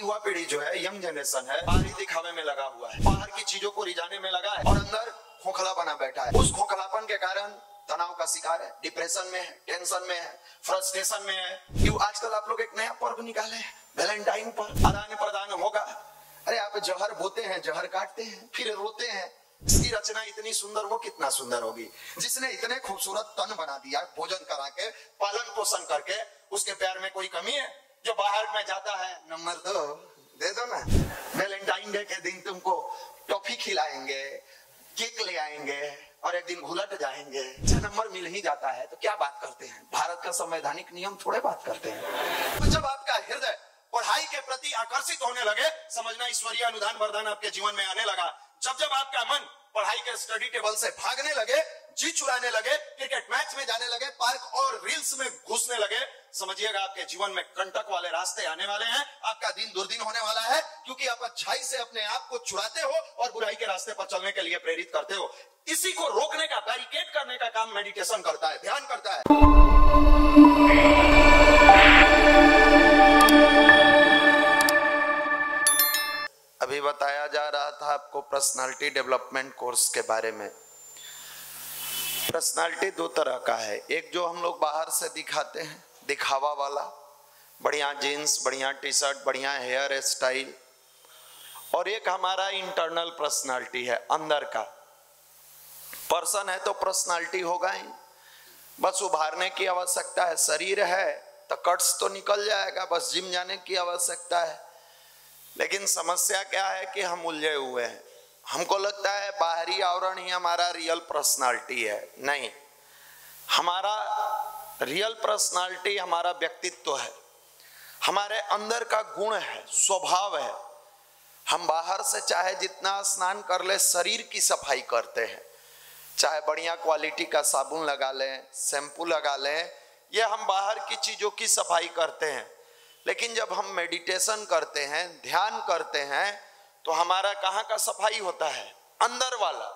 युवा पीढ़ी जो है, यंग जनरेशन है, बाहरी दिखावे में लगा हुआ है, बाहर की चीजों को रिझाने में लगा है और अंदर खोखला बना बैठा है। उस खोखलापन के कारण तनाव का शिकार है, डिप्रेशन में है, टेंशन में है, फ्रस्ट्रेशन में है। क्यों आजकल आप लोग एक नया पर्व निकाले हैं, वैलेंटाइन पर आदान प्रदान होगा। अरे आप जहर बोते हैं, जहर काटते हैं, फिर रोते हैं। इसकी रचना इतनी सुंदर, वो कितना सुंदर होगी जिसने इतने खूबसूरत तन बना दिया, भोजन करा के, पालन पोषण करके। उसके प्यार में कोई कमी है? जो बाहर में जाता है, नंबर 2 दे दो ना, वैलेंटाइन डे के दिन तुमको टॉफी खिलाएंगे, केक ले आएंगे और एक दिन भुलट जाएंगे। नंबर मिल ही जाता है तो क्या बात करते हैं? भारत का संवैधानिक नियम थोड़े बात करते हैं। तो जब आपका हृदय पढ़ाई के प्रति आकर्षित होने लगे, समझना ईश्वरीय अनुदान वरदान आपके जीवन में आने लगा। जब जब आपका मन पढ़ाई के स्टडी टेबल से भागने लगे, जी चुराने लगे, क्रिकेट मैच में जाने लगे, पार्क और रील्स में घुसने लगे, समझिएगा आपके जीवन में कंटक वाले रास्ते आने वाले हैं। आपका दिन दुर्दिन होने वाला है, क्योंकि आप अच्छाई से अपने आप को छुड़ाते हो और बुराई के रास्ते पर चलने के लिए प्रेरित करते हो। इसी को रोकने का, बैरिकेड करने का काम मेडिटेशन करता है, ध्यान करता है। अभी बताया जा रहा था आपको पर्सनालिटी डेवलपमेंट कोर्स के बारे में। पर्सनालिटी 2 तरह का है, एक जो हम लोग बाहर से दिखाते हैं, दिखावा वाला, बढ़िया जीन्स, बढ़िया टी शर्ट, बढ़िया हेयर स्टाइल, और एक हमारा इंटरनल पर्सनालिटी है, अंदर का पर्सन है तो पर्सनालिटी होगा ही, बस उभारने की आवश्यकता है। शरीर है तो कट्स तो निकल जाएगा, बस जिम जाने की आवश्यकता है। लेकिन समस्या क्या है कि हम उलझे हुए हैं। हमको लगता है बाहरी आवरण ही हमारा रियल पर्सनालिटी है। नहीं, हमारा रियल पर्सनालिटी हमारा व्यक्तित्व है, हमारे अंदर का गुण है, स्वभाव है। हम बाहर से चाहे जितना स्नान कर ले, शरीर की सफाई करते हैं, चाहे बढ़िया क्वालिटी का साबुन लगा लें, शैम्पू लगा लें, ये हम बाहर की चीजों की सफाई करते हैं। लेकिन जब हम मेडिटेशन करते हैं, ध्यान करते हैं, तो हमारा कहाँ का सफाई होता है? अंदर वाला।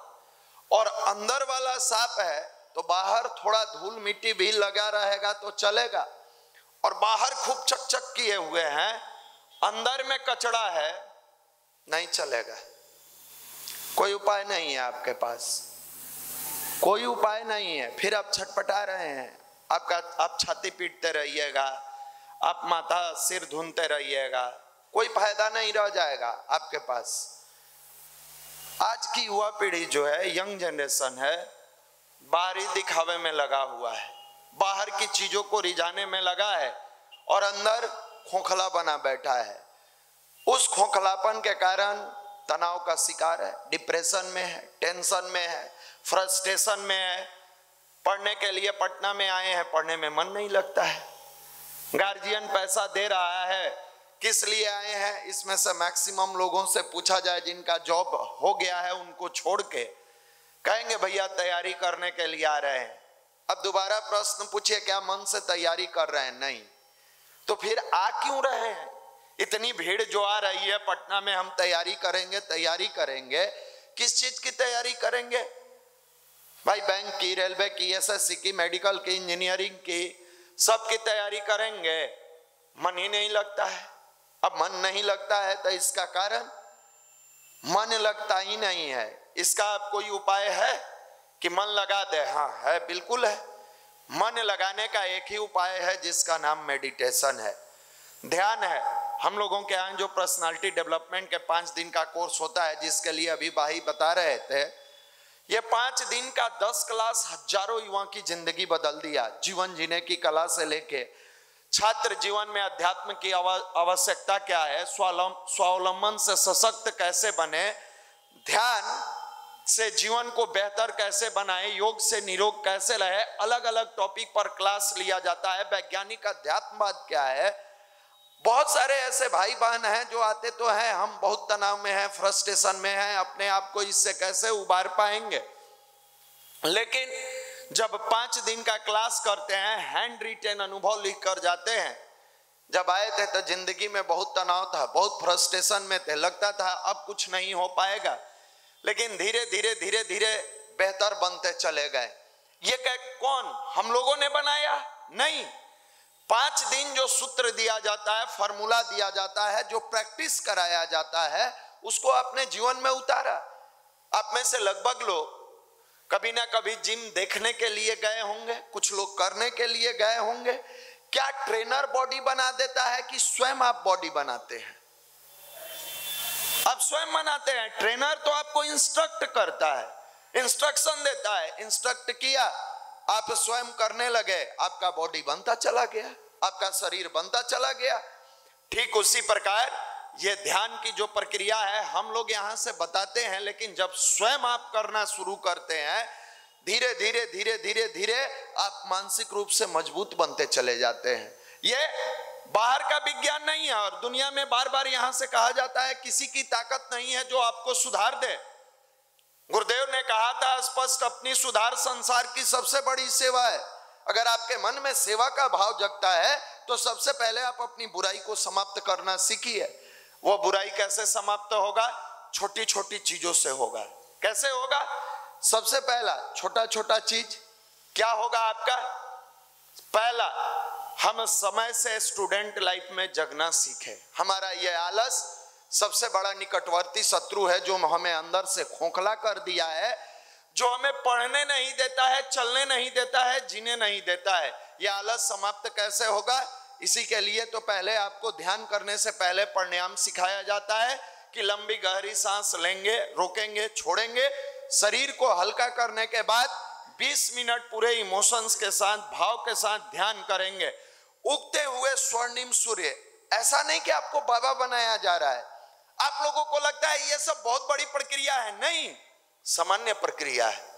और अंदर वाला साफ है तो बाहर थोड़ा धूल मिट्टी भी लगा रहेगा तो चलेगा। और बाहर खूब चकचक किए हुए हैं, अंदर में कचरा है, नहीं चलेगा। कोई उपाय नहीं है आपके पास, कोई उपाय नहीं है। फिर आप छटपटा रहे हैं, आप छाती पीटते रहिएगा, आप माथा सिर धुनते रहिएगा, कोई फायदा नहीं रह जाएगा आपके पास। आज की युवा पीढ़ी जो है, यंग जनरेशन है, बाहरी दिखावे में लगा हुआ है, बाहर की चीजों को रिझाने में लगा है और अंदर खोखला बना बैठा है। उस खोखलापन के कारण तनाव का शिकार है, डिप्रेशन में है, टेंशन में है, फ्रस्ट्रेशन में है। पढ़ने के लिए पटना में आए हैं, पढ़ने में मन नहीं लगता है। गार्जियन पैसा दे रहा है, किस लिए आए हैं? इसमें से मैक्सिमम लोगों से पूछा जाए जिनका जॉब हो गया है, उनको छोड़ के कहेंगे भैया तैयारी करने के लिए आ रहे हैं। अब दोबारा प्रश्न पूछिए, क्या मन से तैयारी कर रहे हैं? नहीं। तो फिर आ क्यों रहे हैं? इतनी भीड़ जो आ रही है पटना में, हम तैयारी करेंगे, किस चीज की तैयारी करेंगे भाई? बैंक की, रेलवे की, एसएससी की, मेडिकल की, इंजीनियरिंग की, सबकी तैयारी करेंगे, मन ही नहीं लगता है। अब मन नहीं लगता है तो इसका कारण, मन लगता ही नहीं है, इसका अब कोई उपाय है कि मन लगा दे? हाँ है, बिल्कुल है। मन लगाने का एक ही उपाय है जिसका नाम मेडिटेशन है, ध्यान है। हम लोगों के यहाँ जो पर्सनालिटी डेवलपमेंट के 5 दिन का कोर्स होता है, जिसके लिए अभी भाई बता रहे थे, ये 5 दिन का 10 क्लास हजारों युवा की जिंदगी बदल दिया। जीवन जीने की कला से लेके छात्र जीवन में अध्यात्म की आवश्यकता क्या है, स्वावलंबन से सशक्त कैसे बने, ध्यान से जीवन को बेहतर कैसे बनाए, योग से निरोग कैसे रहे, अलग अलग टॉपिक पर क्लास लिया जाता है। वैज्ञानिक अध्यात्मवाद क्या है। बहुत सारे ऐसे भाई बहन हैं जो आते तो हैं, हम बहुत तनाव में हैं, फ्रस्ट्रेशन में हैं, अपने आप को इससे कैसे उबार पाएंगे। लेकिन जब 5 दिन का क्लास करते हैं, हैंड रिटेन अनुभव लिख कर जाते हैं। जब आए थे तो जिंदगी में बहुत तनाव था, बहुत फ्रस्ट्रेशन में थे, लगता था अब कुछ नहीं हो पाएगा। लेकिन धीरे धीरे बेहतर बनते चले गए। ये कौन हम लोगों ने बनाया? नहीं, 5 दिन जो सूत्र दिया जाता है, फॉर्मूला दिया जाता है, जो प्रैक्टिस कराया जाता है, उसको अपने जीवन में उतारा। आप में से लगभग लोग कभी ना कभी जिम देखने के लिए गए होंगे, कुछ लोग करने के लिए गए होंगे। क्या ट्रेनर बॉडी बना देता है कि स्वयं आप बॉडी बनाते हैं? आप स्वयं बनाते हैं। ट्रेनर तो आपको इंस्ट्रक्ट करता है, इंस्ट्रक्शन देता है। इंस्ट्रक्ट किया, आप स्वयं करने लगे, आपका बॉडी बनता चला गया, आपका शरीर बनता चला गया। ठीक उसी प्रकार ये ध्यान की जो प्रक्रिया है, हम लोग यहां से बताते हैं, लेकिन जब स्वयं आप करना शुरू करते हैं, धीरे धीरे धीरे धीरे धीरे आप मानसिक रूप से मजबूत बनते चले जाते हैं। ये बाहर का विज्ञान नहीं है। और दुनिया में बार बार यहां से कहा जाता है, किसी की ताकत नहीं है जो आपको सुधार दे। गुरुदेव ने कहा था स्पष्ट, अपनी सुधार संसार की सबसे बड़ी सेवा है। अगर आपके मन में सेवा का भाव जगता है तो सबसे पहले आप अपनी बुराई को समाप्त करना सीखिए। वो बुराई कैसे समाप्त होगा? छोटी छोटी चीजों से होगा। कैसे होगा? सबसे पहला छोटा छोटा चीज क्या होगा आपका? पहला, हम समय से स्टूडेंट लाइफ में जगना सीखे। हमारा यह आलस सबसे बड़ा निकटवर्ती शत्रु है, जो हमें अंदर से खोखला कर दिया है, जो हमें पढ़ने नहीं देता है, चलने नहीं देता है, जीने नहीं देता है। यह आलस समाप्त कैसे होगा? इसी के लिए तो पहले आपको ध्यान करने से पहले प्राणायाम सिखाया जाता है कि लंबी गहरी सांस लेंगे, रोकेंगे, छोड़ेंगे। शरीर को हल्का करने के बाद 20 मिनट पूरे इमोशंस के साथ, भाव के साथ ध्यान करेंगे। उगते हुए स्वर्णिम सूर्य, ऐसा नहीं कि आपको बाबा बनाया जा रहा है। आप लोगों को लगता है ये सब बहुत बड़ी प्रक्रिया है, नहीं, सामान्य प्रक्रिया है।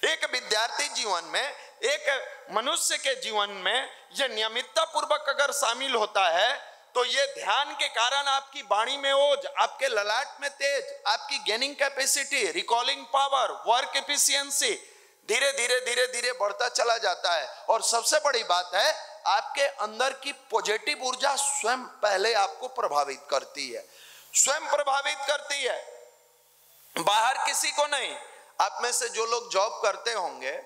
एक विद्यार्थी जीवन में, एक मनुष्य के जीवन में यह नियमितता पूर्वक अगर शामिल होता है तो ये ध्यान के कारण आपकी वाणी में ओज, आपके ललाट में तेज, आपकी gaining capacity, recalling power, work efficiency धीरे धीरे धीरे धीरे बढ़ता चला जाता है। और सबसे बड़ी बात है, आपके अंदर की पॉजिटिव ऊर्जा स्वयं पहले आपको प्रभावित करती है, स्वयं प्रभावित करती है, बाहर किसी को नहीं। आप में से जो लोग जॉब करते होंगे,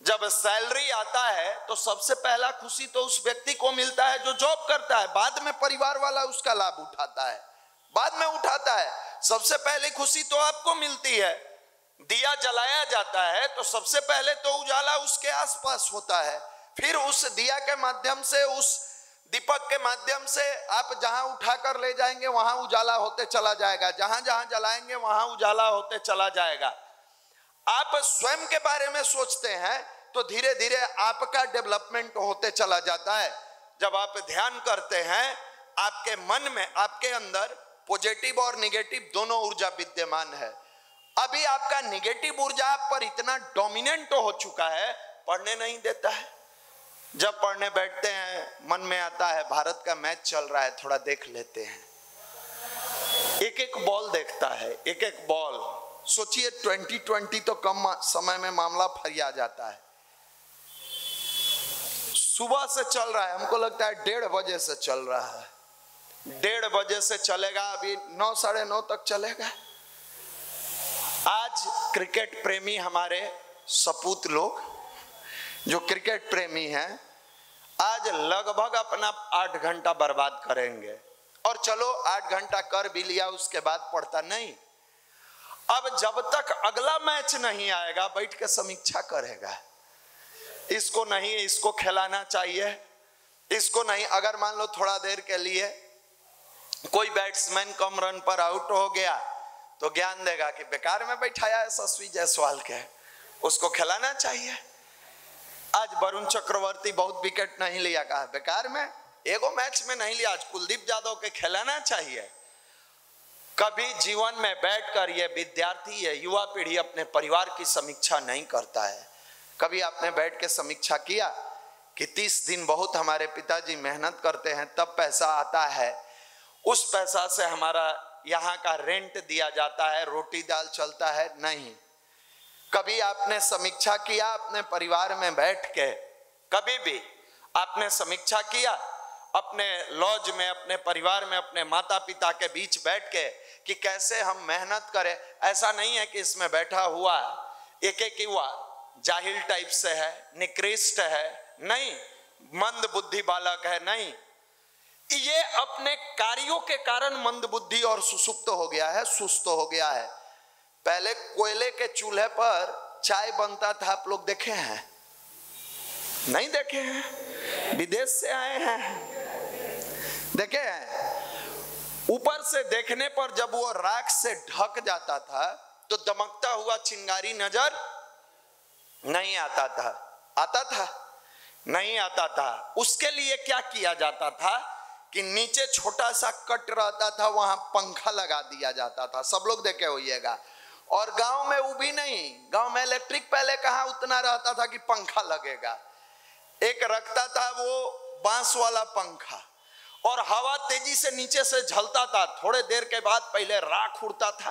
जब सैलरी आता है तो सबसे पहला खुशी तो उस व्यक्ति को मिलता है जो जॉब करता है। बाद में परिवार वाला उसका लाभ उठाता है, बाद में उठाता है। सबसे पहले खुशी तो आपको मिलती है। दिया जलाया जाता है तो सबसे पहले तो उजाला उसके आसपास होता है, फिर उस दिया के माध्यम से, उस दीपक के माध्यम से आप जहां उठाकर ले जाएंगे वहां उजाला होते चला जाएगा, जहां जहां जलाएंगे वहां उजाला होते चला जाएगा। आप स्वयं के बारे में सोचते हैं तो धीरे धीरे आपका डेवलपमेंट होते चला जाता है। जब आप ध्यान करते हैं, आपके मन में, आपके अंदर पॉजिटिव और निगेटिव दोनों ऊर्जा विद्यमान है। अभी आपका निगेटिव ऊर्जा आप पर इतना डोमिनेंट हो चुका है, पढ़ने नहीं देता है। जब पढ़ने बैठते हैं मन में आता है भारत का मैच चल रहा है, थोड़ा देख लेते हैं। एक एक बॉल देखता है, एक एक बॉल। सोचिए 2020 तो कम समय में मामला फरिया जाता है। सुबह से चल रहा है, हमको लगता है 1:30 बजे से चल रहा है, 1:30 बजे से चलेगा, अभी 9, 9:30 तक चलेगा। आज क्रिकेट प्रेमी हमारे सपूत लोग जो क्रिकेट प्रेमी हैं, आज लगभग अपना 8 घंटा बर्बाद करेंगे। और चलो 8 घंटा कर भी लिया, उसके बाद पढ़ता नहीं। अब जब तक अगला मैच नहीं आएगा बैठ के समीक्षा करेगा, इसको नहीं, इसको खिलाना चाहिए, इसको नहीं। अगर मान लो थोड़ा देर के लिए कोई बैट्समैन कम रन पर आउट हो गया तो ज्ञान देगा कि बेकार में बैठाया है यशस्वी जायसवाल के, उसको खिलाना चाहिए। आज वरुण चक्रवर्ती बहुत विकेट नहीं लिया, कहा बेकार में, एगो मैच में नहीं लिया, आज कुलदीप यादव के खिलाना चाहिए। कभी जीवन में बैठकर ये विद्यार्थी, ये युवा पीढ़ी अपने परिवार की समीक्षा नहीं करता है। कभी आपने बैठ के समीक्षा किया कि 30 दिन बहुत हमारे पिताजी मेहनत करते हैं तब पैसा आता है, उस पैसा से हमारा यहाँ का रेंट दिया जाता है, रोटी दाल चलता है? नहीं। कभी आपने समीक्षा किया अपने परिवार में बैठ के? कभी भी आपने समीक्षा किया अपने लॉज में, अपने परिवार में, अपने माता पिता के बीच बैठ के कि कैसे हम मेहनत करें? ऐसा नहीं है कि इसमें बैठा हुआ एक एक युवा जाहिल टाइप से है, निकृष्ट है, नहीं। मंद बुद्धि बालक है, नहीं, ये अपने कार्यों के कारण मंद बुद्धि और सुसुप्त हो गया है, सुस्त हो गया है। पहले कोयले के चूल्हे पर चाय बनता था, आप लोग देखे हैं? नहीं देखे हैं? विदेश से आए हैं, देखे हैं? ऊपर से देखने पर जब वो राख से ढक जाता था तो दमकता हुआ चिंगारी नजर नहीं आता था। आता था? नहीं आता था। उसके लिए क्या किया जाता था कि नीचे छोटा सा कट रहता था, वहां पंखा लगा दिया जाता था। सब लोग देखे होइएगा। और गांव में वो भी नहीं, गांव में इलेक्ट्रिक पहले कहां उतना रहता था कि पंखा लगेगा। एक रखता था वो बांस वाला पंखा, और हवा तेजी से नीचे से झलता था। थोड़े देर के बाद पहले राख उड़ता था,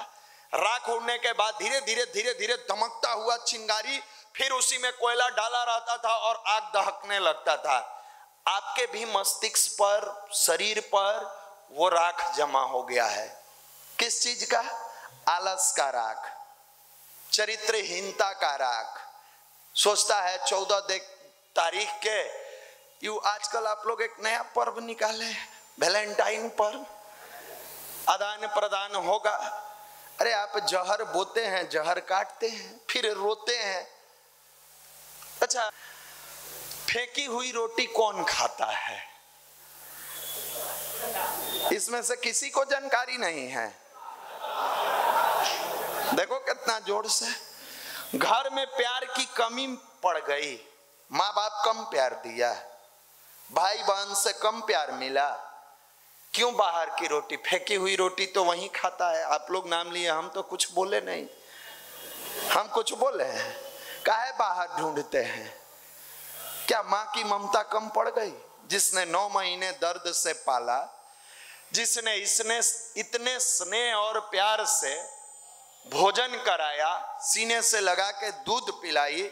राख उड़ने के बाद धीरे धीरे धीरे धीरे दमकता हुआ चिंगारी, फिर उसी में कोयला डाला रहता था और आग दहकने लगता था। आपके भी मस्तिष्क पर, शरीर पर वो राख जमा हो गया है। किस चीज का? आलस का राख, चरित्रहीनता का राख। सोचता है 14 तारीख के आजकल आप लोग एक नया पर्व निकाले, वैलेंटाइन पर्व, आदान प्रदान होगा। अरे आप जहर बोते हैं, जहर काटते हैं, फिर रोते हैं। अच्छा, फेंकी हुई रोटी कौन खाता है? इसमें से किसी को जानकारी नहीं है। देखो कितना जोर से। घर में प्यार की कमी पड़ गई, माँ बाप कम प्यार दिया, भाई बहन से कम प्यार मिला, क्यों बाहर की रोटी? फेंकी हुई रोटी तो वहीं खाता है। आप लोग नाम लिए, हम तो कुछ बोले नहीं। हम कुछ बोले हैं? काहे बाहर ढूंढते हैं? क्या माँ की ममता कम पड़ गई? जिसने 9 महीने दर्द से पाला, जिसने इतने स्नेह और प्यार से भोजन कराया, सीने से लगा के दूध पिलाई,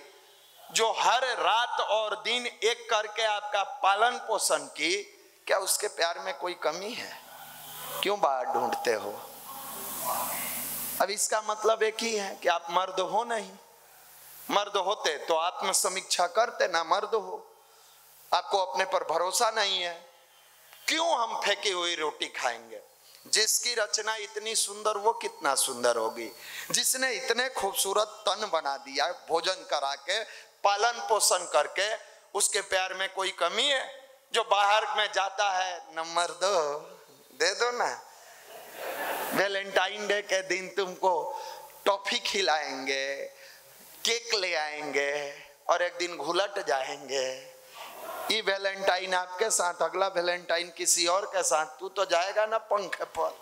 जो हर रात और दिन एक करके आपका पालन पोषण की, क्या उसके प्यार में कोई कमी है? क्यों बाहर ढूंढते हो? अब इसका मतलब एक ही है कि आप मर्द हो नहीं। मर्द होते तो आत्म समीक्षा करते, ना मर्द हो। आपको अपने पर भरोसा नहीं है। क्यों हम फेंकी हुई रोटी खाएंगे? जिसकी रचना इतनी सुंदर, वो कितना सुंदर होगी। जिसने इतने खूबसूरत तन बना दिया, भोजन करा के, पालन पोषण करके, उसके प्यार में कोई कमी है? जो बाहर में जाता है, नंबर दे दो ना, वैलेंटाइन डे के दिन तुमको टॉफी खिलाएंगे, केक ले आएंगे और एक दिन घुलट जाएंगे। ये वैलेंटाइन आपके साथ, अगला वैलेंटाइन किसी और के साथ। तू तो जाएगा ना पंखे पर,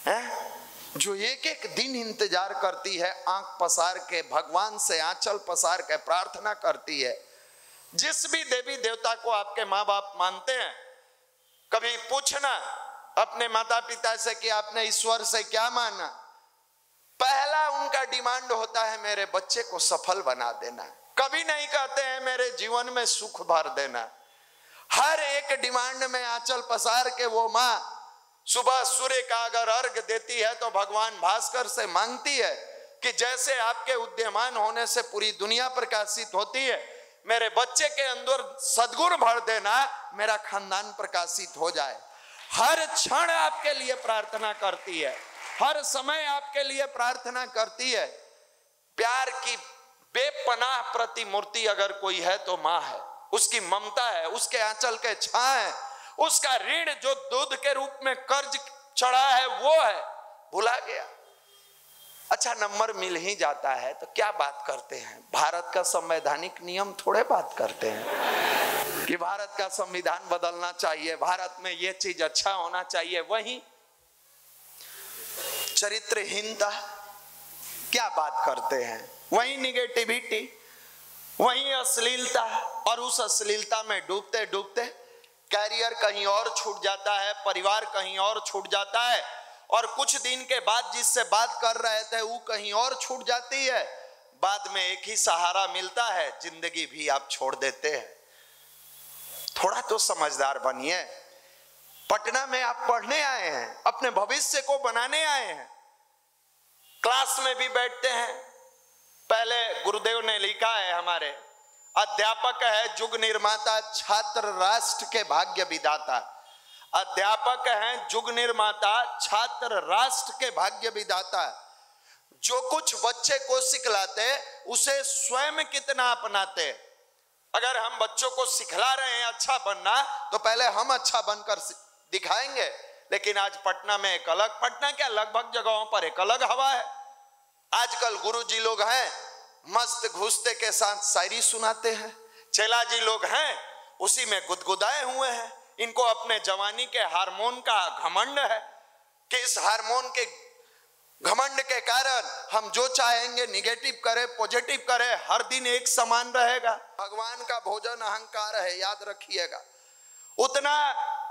हैं? जो एक एक दिन इंतजार करती है, आंख पसार के, भगवान से आंचल पसार के प्रार्थना करती है। जिस भी देवी देवता को आपके माँ बाप मानते हैं, कभी पूछना अपने माता पिता से कि आपने ईश्वर से क्या माना? पहला उनका डिमांड होता है मेरे बच्चे को सफल बना देना। कभी नहीं कहते हैं मेरे जीवन में सुख भर देना। हर एक डिमांड में आंचल पसार के वो माँ सुबह सूर्य का अगर अर्घ देती है तो भगवान भास्कर से मांगती है कि जैसे आपके उद्यमान होने से पूरी दुनिया प्रकाशित होती है, मेरे बच्चे के अंदर सद्गुण भर देना, मेरा खानदान प्रकाशित हो जाए। हर क्षण आपके लिए प्रार्थना करती है, हर समय आपके लिए प्रार्थना करती है। प्यार की बेपनाह प्रतिमूर्ति अगर कोई है तो माँ है। उसकी ममता है, उसके आंचल के छां है, उसका ऋण जो दूध के रूप में कर्ज चढ़ा है वो है, भुला गया। अच्छा, नंबर मिल ही जाता है तो क्या बात करते हैं? भारत का संवैधानिक नियम थोड़े बात करते हैं कि भारत का संविधान बदलना चाहिए, भारत में ये चीज अच्छा होना चाहिए। वही चरित्रहीनता क्या बात करते हैं? वही निगेटिविटी, वही अश्लीलता, और उस अश्लीलता में डूबते डूबते कैरियर कहीं और छूट जाता है, परिवार कहीं और छूट जाता है, और कुछ दिन के बाद जिससे बात कर रहे थे वो कहीं और छूट जाती है। बाद में एक ही सहारा मिलता है, जिंदगी भी आप छोड़ देते हैं। थोड़ा तो समझदार बनिए। पटना में आप पढ़ने आए हैं, अपने भविष्य को बनाने आए हैं। क्लास में भी बैठते हैं, पहले गुरुदेव ने लिखा है हमारे, अध्यापक है जुग निर्माता, छात्र राष्ट्र के भाग्य विधाता। अध्यापक हैं जुग निर्माता, छात्र राष्ट्र के भाग्य विधाता। जो कुछ बच्चे को सिखलाते उसे स्वयं कितना अपनाते। अगर हम बच्चों को सिखला रहे हैं अच्छा बनना, तो पहले हम अच्छा बनकर दिखाएंगे। लेकिन आज पटना में एक अलग, पटना क्या लगभग जगहों पर एक अलग हवा है। आजकल गुरुजी लोग हैं मस्त घुसते के साथ शायरी सुनाते हैं, चेला जी लोग हैं उसी में गुदगुदाए हुए हैं। इनको अपने जवानी के हार्मोन का घमंड है कि इस हार्मोन के घमंड के कारण हम जो चाहेंगे निगेटिव करे पॉजिटिव करे, हर दिन एक समान रहेगा। भगवान का भोजन अहंकार है, याद रखिएगा। उतना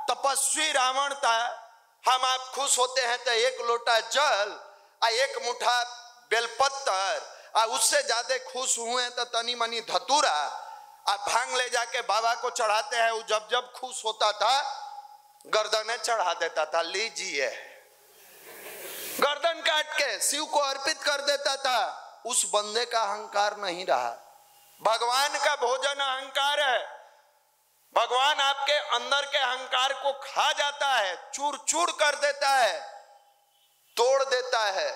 तपस्वी रावण था। हम आप खुश होते हैं तो एक लोटा जल और एक मुठा बेलपत्तर, और उससे ज्यादा खुश हुए तो तनी मनी धतूरा आप भांग ले जाके बाबा को चढ़ाते हैं। वो जब जब खुश होता था गर्दने चढ़ा देता था, लीजिए, गर्दन काट के शिव को अर्पित कर देता था। उस बंदे का अहंकार नहीं रहा। भगवान का भोजन अहंकार है। भगवान आपके अंदर के अहंकार को खा जाता है, चूर चूर कर देता है, तोड़ देता है।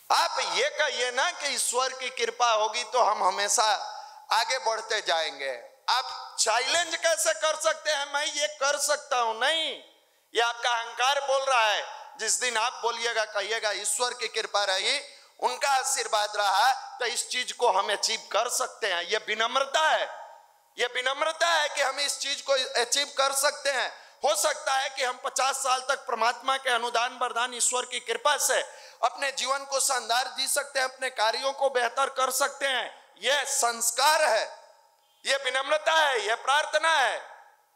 आप ये कहिए ना कि ईश्वर की कृपा होगी तो हम हमेशा आगे बढ़ते जाएंगे। आप चैलेंज कैसे कर सकते हैं मैं ये कर सकता हूं? नहीं, ये आपका अहंकार बोल रहा है। जिस दिन आप बोलिएगा कहिएगा ईश्वर की कृपा रही, उनका आशीर्वाद रहा, तो इस चीज को हम अचीव कर सकते हैं। ये विनम्रता है, ये विनम्रता है कि हम इस चीज को अचीव कर सकते हैं। हो सकता है कि हम 50 साल तक परमात्मा के अनुदान वरदान ईश्वर की कृपा से अपने जीवन को शानदार जी सकते हैं, अपने कार्यों को बेहतर कर सकते हैं। यह संस्कार है, यह विनम्रता है, यह प्रार्थना है।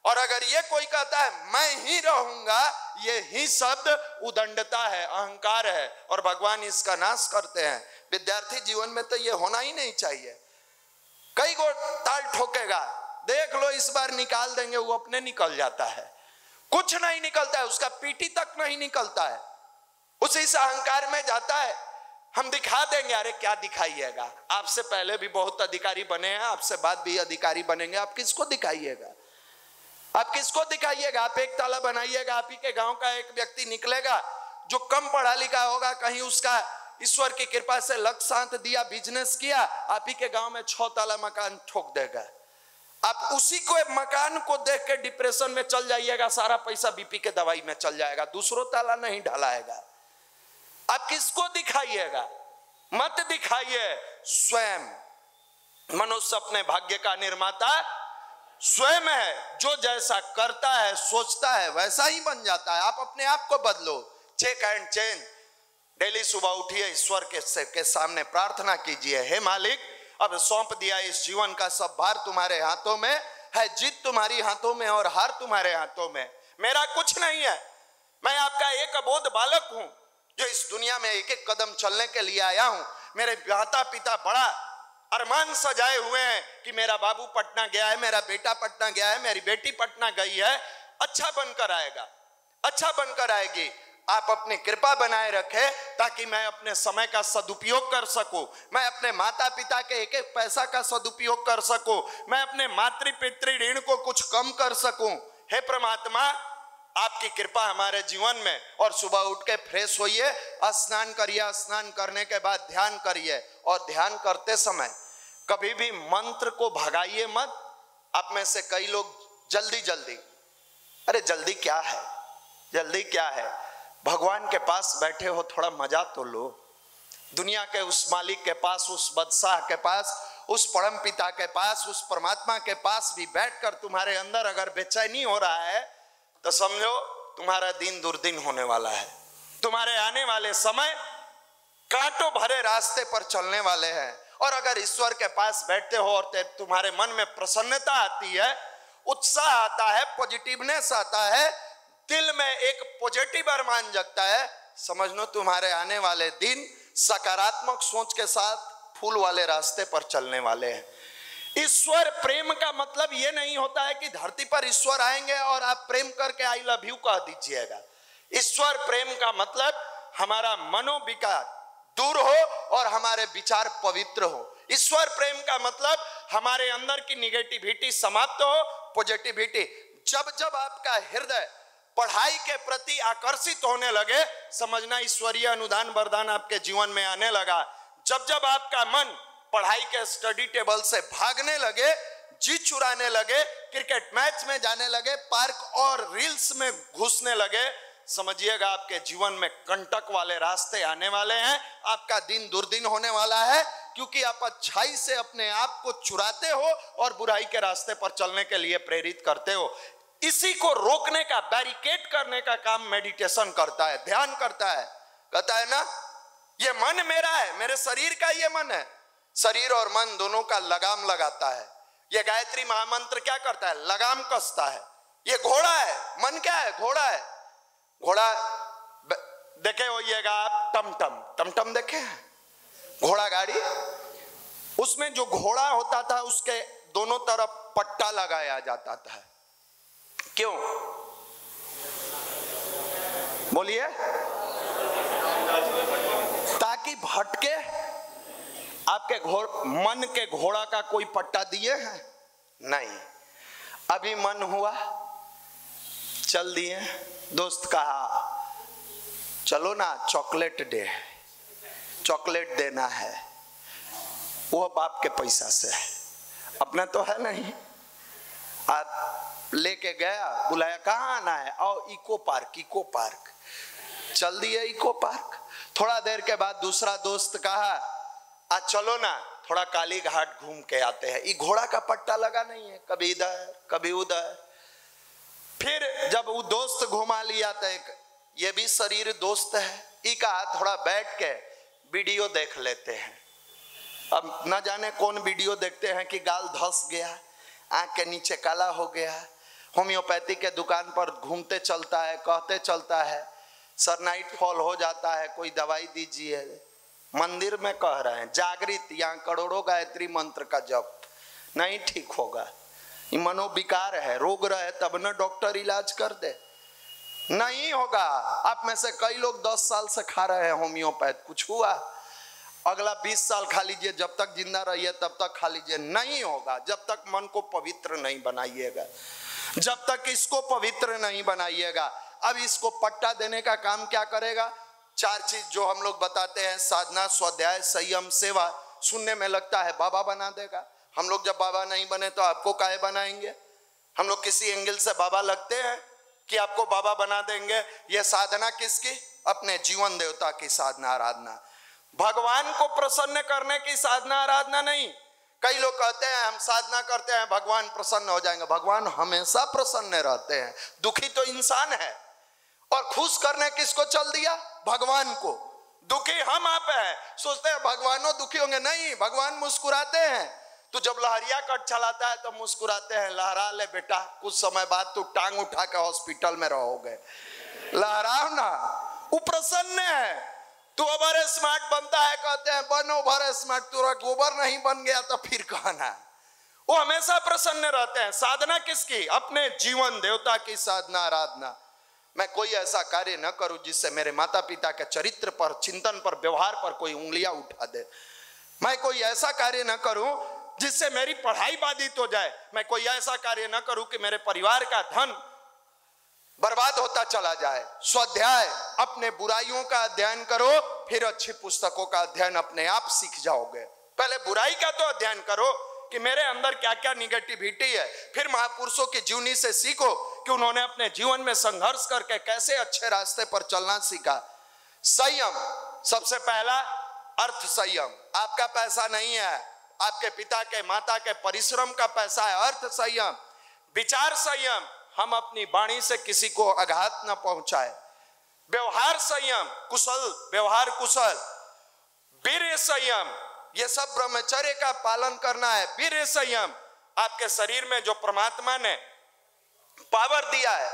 और अगर ये कोई कहता है मैं ही रहूंगा, ये ही शब्द उदंडता है, अहंकार है, और भगवान इसका नाश करते हैं। विद्यार्थी जीवन में तो ये होना ही नहीं चाहिए। कई गो ताल ठोकेगा, देख लो इस बार निकाल देंगे, वो अपने निकल जाता है। कुछ नहीं निकलता है, उसका पीटी तक नहीं निकलता है, उसी से अहंकार में जाता है। हम दिखा देंगे, अरे क्या दिखाइएगा, आपसे पहले भी बहुत अधिकारी बने हैं, आपसे बाद भी अधिकारी बनेंगे, आप किसको दिखाइएगा? आप किसको दिखाइएगा? आप एक ताला बनाइएगा, आप ही के गांव का एक व्यक्ति निकलेगा जो कम पढ़ा लिखा होगा, कहीं उसका ईश्वर की कृपा से लक साथ दिया, बिजनेस किया, आप ही के गांव में 6 ताला मकान ठोक देगा। आप उसी को मकान को देख के डिप्रेशन में चल जाइएगा, सारा पैसा बीपी के दवाई में चल जाएगा, दूसरों ताला नहीं ढलाएगा। आप किसको दिखाइएगा? मत दिखाइए, स्वयं। मनुष्य अपने भाग्य का निर्माता स्वयं है। जो जैसा करता है सोचता है वैसा ही बन जाता है। आप अपने आप को बदलो, चेक एंड चेंज। डेली सुबह उठिए, ईश्वर के सामने प्रार्थना कीजिए, हे मालिक, अब सौंप दिया इस जीवन का सब भार तुम्हारे हाथों में है, जीत तुम्हारी हाथों में और हार तुम्हारे हाथों में। मेरा कुछ नहीं है, मैं आपका एक अबोध बालक हूं जो इस दुनिया में एक एक कदम चलने के लिए आया हूं। मेरे माता पिता बड़ा अरमान सजाए हुए हैं कि मेरा बाबू पटना गया है, मेरा बेटा पटना गया है, मेरी बेटी पटना गई है, अच्छा बनकर आएगा, अच्छा बनकर आएगी। आप अपनी कृपा बनाए रखें ताकि मैं अपने समय का सदुपयोग कर सकूं, मैं अपने माता पिता के एक एक पैसा का सदुपयोग कर सकूं, मैं अपने मातृ पितृ ऋण को कुछ कम कर सकूं। हे परमात्मा, आपकी कृपा हमारे जीवन में। और सुबह उठ के फ्रेश होइए, स्नान करिए, स्नान करने के बाद ध्यान करिए, और ध्यान करते समय कभी भी मंत्र को भगाइए मत। आप में से कई लोग जल्दी जल्दी, अरे जल्दी क्या है, जल्दी क्या है, भगवान के पास बैठे हो, थोड़ा मजा तो लो। दुनिया के उस मालिक के पास, उस बादशाह के पास, उस परम पिता के पास, उस परमात्मा के पास भी बैठकर तुम्हारे अंदर अगर बेचैनी हो रहा है तो समझो तुम्हारा दिन दुर्दिन होने वाला है। तुम्हारे आने वाले समय कांटों भरे रास्ते पर चलने वाले हैं। और अगर ईश्वर के पास बैठते हो और तुम्हारे मन में प्रसन्नता आती है, उत्साह आता है, पॉजिटिवनेस आता है, दिल में एक पॉजिटिव अरमान जगता है, समझ लो तुम्हारे आने वाले दिन सकारात्मक सोच के साथ फूल वाले रास्ते पर चलने वाले हैं। ईश्वर प्रेम का मतलब ये नहीं होता है कि धरती पर ईश्वर आएंगे और आप प्रेम करके आई लव यू कह दीजिएगा। ईश्वर प्रेम का मतलब हमारा मनोविकार दूर हो और हमारे विचार पवित्र हो। ईश्वर प्रेम का मतलब हमारे अंदर की निगेटिविटी समाप्त हो, पॉजिटिविटी। जब जब आपका हृदय पढ़ाई के प्रति आकर्षित होने लगे, समझना ईश्वरीय अनुदान वरदान आपके जीवन में आने लगा। जब जब आपका मन पढ़ाई के स्टडी टेबल से भागने लगे, जी चुराने लगे, क्रिकेट मैच में जाने लगे, पार्क और रील्स में घुसने लगे, समझिएगा आपके जीवन में कंटक वाले रास्ते आने वाले हैं। आपका दिन दुर्दिन होने वाला है, क्योंकि आप अच्छाई से अपने आप को चुराते हो और बुराई के रास्ते पर चलने के लिए प्रेरित करते हो। इसी को रोकने का, बैरिकेड करने का काम मेडिटेशन करता है, ध्यान करता है। कहता है ना, ये मन मेरा है, मेरे शरीर का ये मन है, शरीर और मन दोनों का लगाम लगाता है। ये गायत्री महामंत्र क्या करता है? लगाम कसता है। ये घोड़ा है, मन क्या है? घोड़ा है। घोड़ा देखे होइएगा आप, टमटम, टमटम देखे हैं? घोड़ा गाड़ी, उसमें जो घोड़ा होता था उसके दोनों तरफ पट्टा लगाया जाता था। क्यों? बोलिए। ताकि भटके। आपके मन के घोड़ा का कोई पट्टा दिए हैं? नहीं। अभी मन हुआ, चल दिए। दोस्त कहा चलो ना, चॉकलेट डे, चॉकलेट देना है। वो बाप के पैसा से है, अपना तो है नहीं। आप लेके गया, बुलाया, कहाँ आना है? आओ इको पार्क, इको पार्क। चल दिए इको पार्क। थोड़ा देर के बाद दूसरा दोस्त कहा आज चलो ना, थोड़ा काली घाट घूम के आते हैं। ये घोड़ा का पट्टा लगा नहीं है, कभी इधर कभी उधर। फिर जब वो दोस्त घुमा लिया तो ये भी शरीर दोस्त है, ई कहा थोड़ा बैठ के वीडियो देख लेते हैं। अब न जाने कौन वीडियो देखते हैं कि गाल धस गया, आंख के नीचे काला हो गया। होम्योपैथी के दुकान पर घूमते चलता है, कहते चलता है सर नाइट फॉल हो जाता है, कोई दवाई दीजिए। मंदिर में कह रहे हैं जागृत, यहाँ करोड़ों गायत्री मंत्र का जप, नहीं ठीक होगा। ये मनोविकार है, रोग रहे तब न डॉक्टर इलाज कर दे, नहीं होगा। आप में से कई लोग 10 साल से खा रहे हैं होम्योपैथ, कुछ हुआ? अगला 20 साल खा लीजिए, जब तक जिंदा रहिए तब तक खा लीजिए, नहीं होगा। जब तक मन को पवित्र नहीं बनाइएगा, जब तक इसको पवित्र नहीं बनाइएगा। अब इसको पट्टा देने का काम क्या करेगा? 4 चीज जो हम लोग बताते हैं, साधना, स्वाध्याय, संयम, सेवा। सुनने में लगता है बाबा बना देगा। हम लोग जब बाबा नहीं बने तो आपको काहे बनाएंगे? हम लोग किसी एंगल से बाबा लगते हैं कि आपको बाबा बना देंगे? ये साधना किसकी? अपने जीवन देवता की साधना, आराधना, भगवान को प्रसन्न करने की साधना, आराधना नहीं। कई लोग कहते हैं हम साधना करते हैं भगवान प्रसन्न हो जाएंगे। भगवान हमेशा प्रसन्न रहते हैं। दुखी तो इंसान है, और खुश करने किसको चल दिया? भगवान को। दुखी हम आप हैं, सोचते हैं भगवानों दुखी होंगे, नहीं, भगवान मुस्कुराते हैं। तो जब लहरिया कट चलाता है तो मुस्कुराते हैं, लहरा ले बेटा, कुछ समय बाद तू टांग उठा के हॉस्पिटल में रहोगे, लहराओ ना। वो प्रसन्न है। तू अबर स्मार्ट बनता है, कहते हैं बनो भर स्मार्ट, तू गोबर नहीं बन गया तो फिर कहना। वो हमेशा प्रसन्न रहते हैं। साधना किसकी? अपने जीवन देवता की साधना, आराधना। मैं कोई ऐसा कार्य न करूं जिससे मेरे माता पिता के चरित्र पर, चिंतन पर, व्यवहार पर कोई उंगलियां उठा दे। मैं कोई ऐसा कार्य न करूं जिससे मेरी पढ़ाई बाधित हो जाए। मैं कोई ऐसा कार्य न करूं कि मेरे परिवार का धन बर्बाद होता चला जाए। स्वाध्याय, अपने बुराइयों का अध्ययन करो, फिर अच्छी पुस्तकों का अध्ययन अपने आप सीख जाओगे। पहले बुराई का तो अध्ययन करो कि मेरे अंदर क्या क्या निगेटिविटी है, फिर महापुरुषों की जीवनी से सीखो कि उन्होंने अपने जीवन में संघर्ष करके कैसे अच्छे रास्ते पर चलना सीखा। संयम, सबसे पहला अर्थ संयम। आपका पैसा नहीं है, आपके पिता के, माता के परिश्रम का पैसा है। अर्थ संयम। विचार संयम, हम अपनी वाणी से किसी को आघात न पहुंचाए। व्यवहार संयम, कुशल व्यवहार, कुशल। वीर्य संयम, ये सब ब्रह्मचर्य का पालन करना है। वीर्य संयम, आपके शरीर में जो परमात्मा ने पावर दिया है,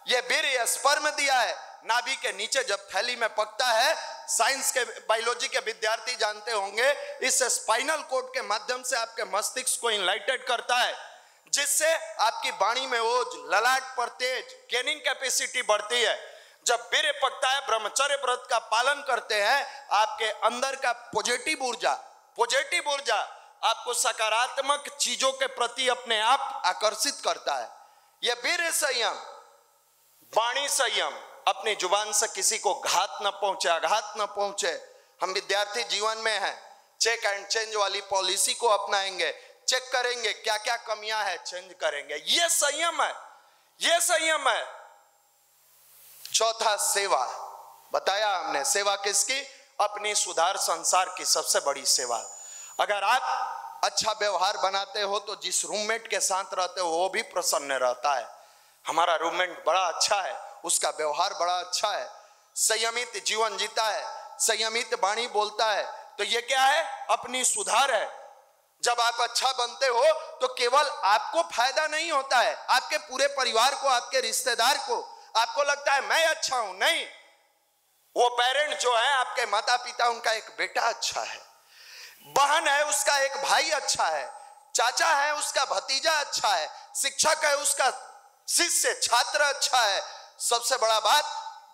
ये वीर्य स्पर्म दिया है। नाभि के नीचे जब थैली में पकता है, साइंस के, बायोलॉजी के विद्यार्थी जानते होंगे, इस स्पाइनल कोड के माध्यम से आपके मस्तिष्क को इनलाइटेड करता है, जिससे आपकी वाणी में ओज, ललाट पर तेज, गेनिंग कैपेसिटी बढ़ती है। जब वीर्य पकता है, ब्रह्मचर्य व्रत का पालन करते हैं, आपके अंदर का पॉजिटिव ऊर्जा आपको सकारात्मक चीजों के प्रति अपने आप आकर्षित करता है। यह वीर संयम, वाणी संयम, अपनी जुबान से किसी को घात न पहुंचे, आघात न पहुंचे। हम विद्यार्थी जीवन में हैं, चेक एंड चेंज वाली पॉलिसी को अपनाएंगे, चेक करेंगे क्या क्या कमियां है, चेंज करेंगे। यह संयम है, यह संयम है। चौथा सेवा, बताया हमने, सेवा किसकी? अपनी सुधार संसार की सबसे बड़ी सेवा। अगर आप अच्छा व्यवहार बनाते हो तो जिस रूममेट के साथ रहते हो वो भी प्रसन्न रहता है। हमारा रूममेट बड़ा अच्छा है, उसका व्यवहार बड़ा अच्छा है, संयमित जीवन जीता है, संयमित वाणी बोलता है, तो ये क्या है? अपनी सुधार है। जब आप अच्छा बनते हो तो केवल आपको फायदा नहीं होता है, आपके पूरे परिवार को, आपके रिश्तेदार को। आपको लगता है मैं अच्छा हूं, नहीं, वो पेरेंट जो है आपके माता पिता, उनका एक बेटा अच्छा है, बहन है उसका एक भाई अच्छा है, चाचा है उसका भतीजा अच्छा है, शिक्षक है उसका शिष्य छात्र अच्छा है। सबसे बड़ा बात,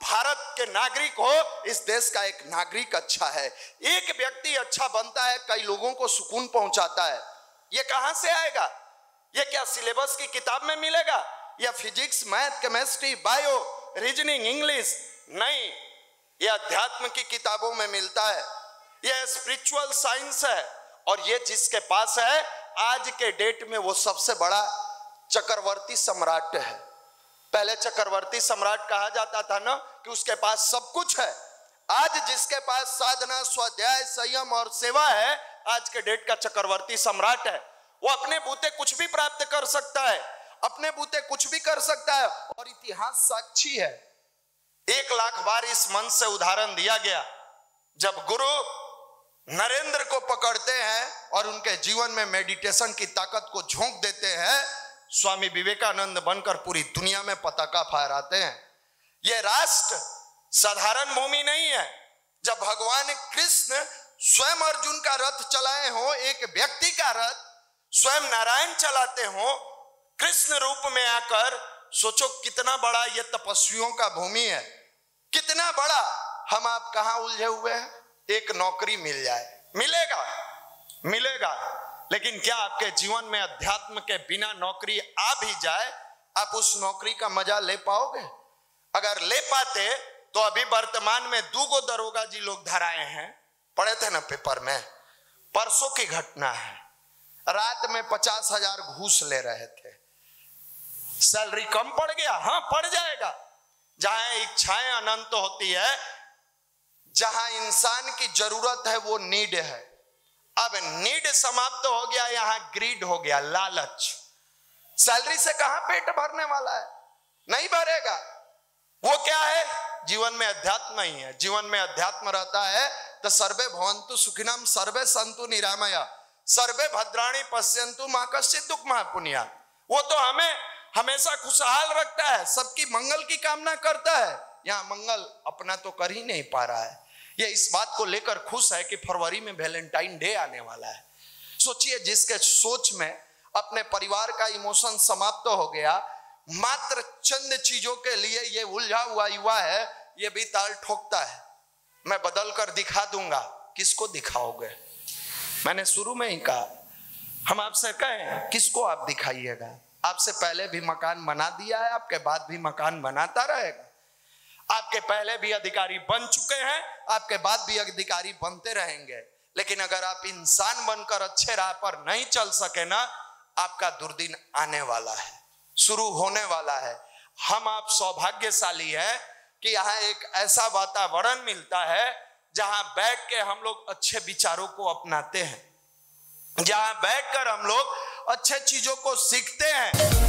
भारत के नागरिक हो, इस देश का एक नागरिक अच्छा है। एक व्यक्ति अच्छा बनता है, कई लोगों को सुकून पहुंचाता है। ये कहां से आएगा? ये क्या सिलेबस की किताब में मिलेगा? या physics, math, chemistry, bio, reasoning, English? नहीं, यह अध्यात्म की किताबों में मिलता है। यह स्पिरिचुअल साइंस है, और ये जिसके पास है आज के डेट में वो सबसे बड़ा चक्रवर्ती सम्राट है। पहले चक्रवर्ती सम्राट कहा जाता था ना कि उसके पास सब कुछ है। आज जिसके पास साधना, स्वाध्याय, संयम और सेवा है, आज के डेट का चक्रवर्ती सम्राट है। वो अपने बूते कुछ भी प्राप्त कर सकता है, अपने बूते कुछ भी कर सकता है, और इतिहास साक्षी है। 1 लाख बार इस मंच से उदाहरण दिया गया, जब गुरु नरेंद्र को पकड़ते हैं और उनके जीवन में मेडिटेशन की ताकत को झोंक देते हैं, स्वामी विवेकानंद बनकर पूरी दुनिया में पताका फहराते हैं। यह राष्ट्र साधारण भूमि नहीं है। जब भगवान कृष्ण स्वयं अर्जुन का रथ चलाए हो, एक व्यक्ति का रथ स्वयं नारायण चलाते हो कृष्ण रूप में आकर, सोचो कितना बड़ा यह तपस्वियों का भूमि है, कितना बड़ा। हम आप कहां उलझे हुए हैं? एक नौकरी मिल जाए, मिलेगा, मिलेगा, लेकिन क्या आपके जीवन में अध्यात्म के बिना नौकरी आ भी जाए, आप उस नौकरी का मजा ले पाओगे? अगर ले पाते तो अभी वर्तमान में 2 दरोगा जी लोग धराए हैं, पढ़े थे ना पेपर में, परसों की घटना है। रात में 50,000 घूस ले रहे थे, सैलरी कम पड़ गया। हाँ, पड़ जाएगा। जहां इच्छाएं अनंत होती है, जहां इंसान की जरूरत है वो नीड है। अब नीड समाप्त हो गया, यहां ग्रीड हो गया, लालच। सैलरी से कहां पेट भरने वाला है? नहीं भरेगा। वो क्या है? जीवन में अध्यात्म ही है। जीवन में अध्यात्म रहता है तो सर्वे भवन्तु सुखिनम, सर्वे सन्तु निरामया, सर्वे भद्राणि पश्यन्तु मा कश्चित् दुःखं पुण्यात्। वो तो हमें हमेशा खुशहाल रखता है, सबकी मंगल की कामना करता है। यहाँ मंगल अपना तो कर ही नहीं पा रहा है। ये इस बात को लेकर खुश है कि फरवरी में वैलेंटाइन डे आने वाला है। सोचिए, जिसके सोच में अपने परिवार का इमोशन समाप्त हो गया, मात्र चंद चीजों के लिए ये उलझा हुआ युवा है, ये भी ताल ठोकता है, मैं बदल कर दिखा दूंगा। किसको दिखाओगे? मैंने शुरू में ही कहा, हम आपसे कहें किसको आप दिखाइएगा? आपसे पहले भी मकान बना दिया है, आपके बाद भी मकान बनाता रहेगा। आपके पहले भी अधिकारी बन चुके हैं, आपके बाद भी अधिकारी बनते रहेंगे। लेकिन अगर आप इंसान बनकर अच्छे राह पर नहीं चल सके ना, आपका दुर्दिन आने वाला है, शुरू होने वाला है। हम आप सौभाग्यशाली हैं कि यहाँ एक ऐसा वातावरण मिलता है जहां बैठ के हम लोग अच्छे विचारों को अपनाते हैं, जहां बैठकर हम लोग अच्छे चीजों को सीखते हैं।